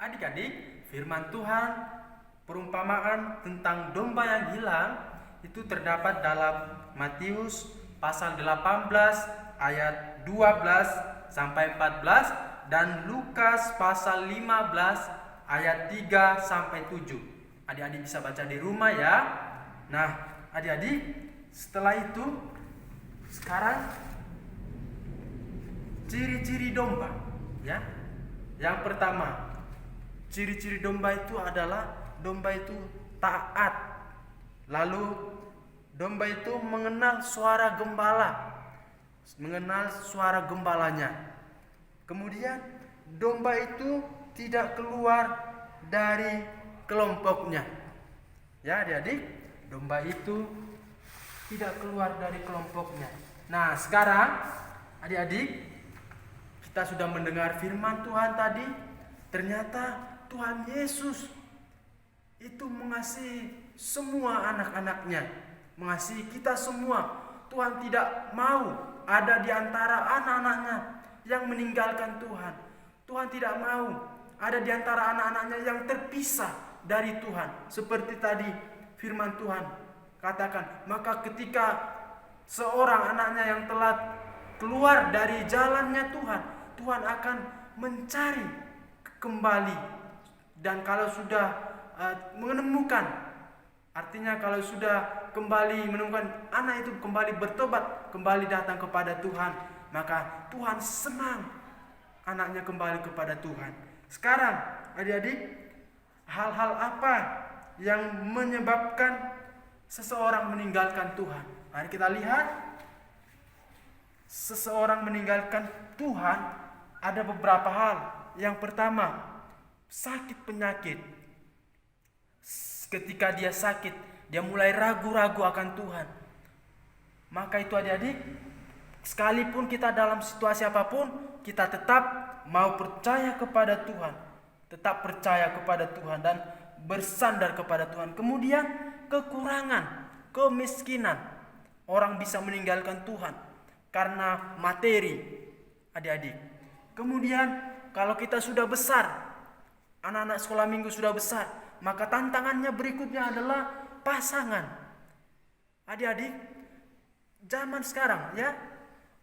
Adik-adik, firman Tuhan perumpamaan tentang domba yang hilang itu terdapat dalam Matius pasal 18 ayat 12 sampai 14 dan Lukas pasal 15 ayat 3 sampai 7. Adik-adik bisa baca di rumah ya. Nah, adik-adik, setelah itu sekarang ciri-ciri domba ya. Yang pertama, ciri-ciri domba itu adalah domba itu taat. Lalu domba itu mengenal suara gembala, mengenal suara gembalanya. Kemudian domba itu tidak keluar dari kelompoknya. Ya, adik-adik, domba itu tidak keluar dari kelompoknya. Nah, sekarang adik-adik, kita sudah mendengar firman Tuhan tadi. Ternyata Tuhan Yesus itu mengasihi semua anak-anaknya, mengasihi kita semua. Tuhan tidak mau ada di antara anak-anaknya yang meninggalkan Tuhan. Tuhan tidak mau ada di antara anak-anaknya yang terpisah dari Tuhan. Seperti tadi firman Tuhan katakan, maka ketika seorang anaknya yang telah keluar dari jalannya Tuhan, Tuhan akan mencari kembali. Dan kalau sudah menemukan, artinya kalau sudah kembali menemukan anak itu kembali bertobat, kembali datang kepada Tuhan, maka Tuhan senang anaknya kembali kepada Tuhan. Sekarang adik-adik, hal-hal apa yang menyebabkan seseorang meninggalkan Tuhan? Mari kita lihat. Seseorang meninggalkan Tuhan ada beberapa hal. Yang pertama, sakit penyakit. Ketika dia sakit, dia mulai ragu-ragu akan Tuhan. Maka itu adik-adik, sekalipun kita dalam situasi apapun, kita tetap mau percaya kepada Tuhan. Tetap percaya kepada Tuhan dan bersandar kepada Tuhan. Kemudian kekurangan, kemiskinan. Orang bisa meninggalkan Tuhan karena materi, adik-adik. Kemudian kalau kita sudah besar, anak-anak sekolah minggu sudah besar, maka tantangannya berikutnya adalah pasangan. Adik-adik, zaman sekarang ya,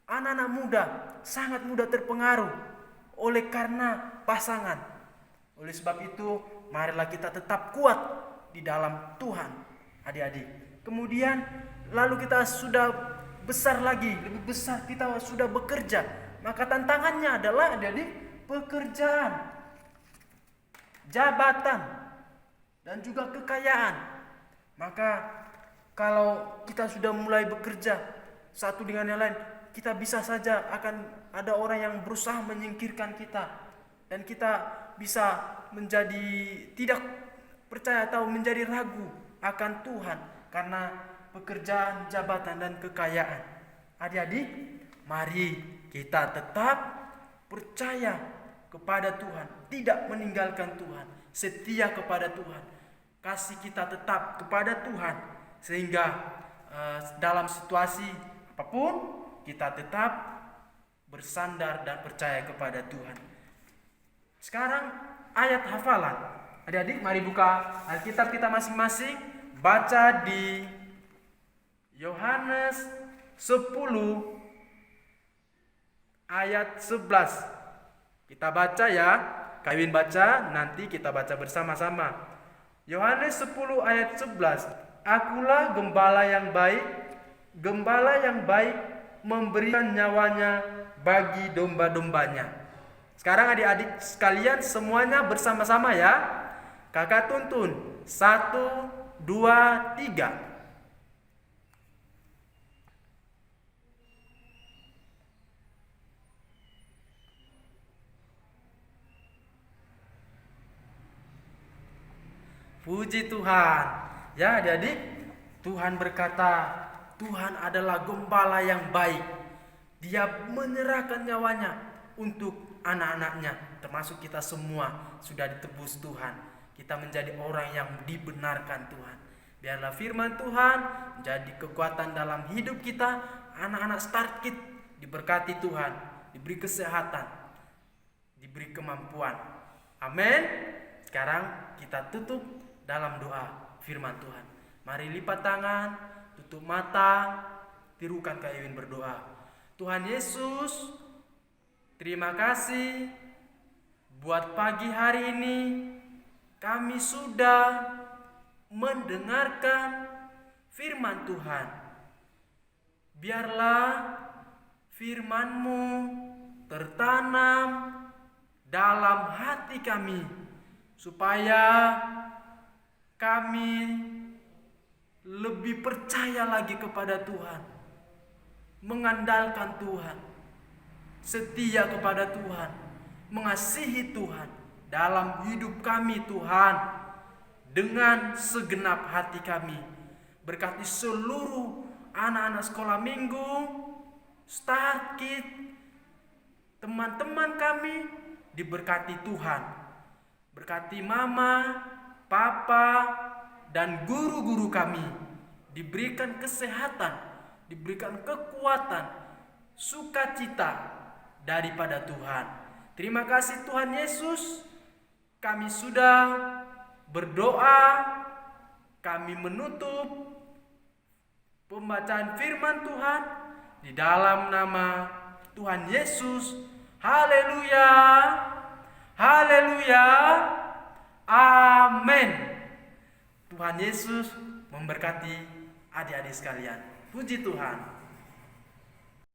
anak-anak muda sangat mudah terpengaruh oleh karena pasangan. Oleh sebab itu, marilah kita tetap kuat di dalam Tuhan, adik-adik. Kemudian lalu kita sudah besar lagi, lebih besar, kita sudah bekerja, maka tantangannya adalah adik-adik pekerjaan, jabatan, dan juga kekayaan. Maka kalau kita sudah mulai bekerja satu dengan yang lain, kita bisa saja akan ada orang yang berusaha menyingkirkan kita, dan kita bisa menjadi tidak percaya atau menjadi ragu akan Tuhan karena pekerjaan, jabatan, dan kekayaan. Adik-adik, mari kita tetap percaya kepada Tuhan, tidak meninggalkan Tuhan, setia kepada Tuhan. Kasih kita tetap kepada Tuhan, sehingga dalam situasi apapun kita tetap bersandar dan percaya kepada Tuhan. Sekarang ayat hafalan. Adik-adik, mari buka Alkitab kita masing-masing, baca di Yohanes 10 ayat 11. Kita baca ya. Kawin baca, nanti kita baca bersama-sama. Yohanes 10 ayat 11. Akulah gembala yang baik. Gembala yang baik memberikan nyawanya bagi domba-dombanya. Sekarang adik-adik sekalian semuanya bersama-sama ya. Kakak tuntun. 1, 2, 3. Puji Tuhan. Ya adik-adik, Tuhan berkata, Tuhan adalah gembala yang baik. Dia menyerahkan nyawanya untuk anak-anaknya, termasuk kita semua sudah ditebus Tuhan. Kita menjadi orang yang dibenarkan Tuhan. Biarlah firman Tuhan menjadi kekuatan dalam hidup kita. Anak-anak start kit diberkati Tuhan, diberi kesehatan, diberi kemampuan. Amin. Sekarang kita tutup dalam doa firman Tuhan. Mari lipat tangan, tutup mata, tirukan Kak Ewin berdoa. Tuhan Yesus, terima kasih buat pagi hari ini kami sudah mendengarkan firman Tuhan. Biarlah firman-Mu tertanam dalam hati kami, supaya kami lebih percaya lagi kepada Tuhan, mengandalkan Tuhan, setia kepada Tuhan, mengasihi Tuhan dalam hidup kami Tuhan, dengan segenap hati kami. Berkati seluruh anak-anak sekolah minggu, Start Kid, teman-teman kami diberkati Tuhan. Berkati mama, papa, dan guru-guru kami, diberikan kesehatan, diberikan kekuatan, sukacita daripada Tuhan. Terima kasih Tuhan Yesus. Kami sudah berdoa, kami menutup pembacaan firman Tuhan di dalam nama Tuhan Yesus. Haleluya. Haleluya. Amin. Tuhan Yesus memberkati adik-adik sekalian. Puji Tuhan.